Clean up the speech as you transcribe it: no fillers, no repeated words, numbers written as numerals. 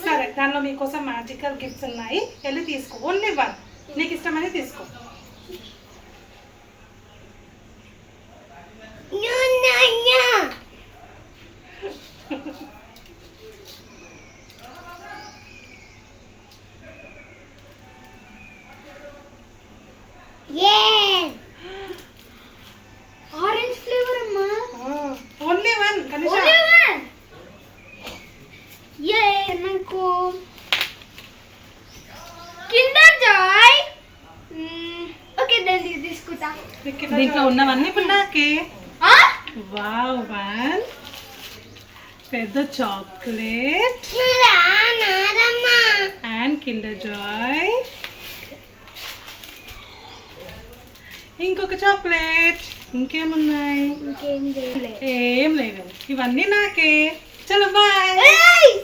సరే, దానిలో మీకోసం మ్యాజికల్ గిఫ్ట్స్ ఉన్నాయి, వెళ్ళి తీసుకో. ఓన్లీ వన్, నీకు ఇష్టమని తీసుకో. ఆరెంజ్ ఫ్లేవర్ అమ్మా. Only one Kanisha. నాకు కిండర్ జాయ్. ఓకే, నేను తీసుకుంటా. దీంట్లో ఉన్నవన్నీ ఇప్పుడు నాకే. వావ్, వన్ పెద్ద చాక్లెట్ అండ్ కిండర్ జాయ్. ఇంకొక చాక్లెట్. ఇంకేమున్నాయి? ఇంకేం లేదు. ఏం లేవు, ఇవన్నీ నాకే. చలో బాయ్.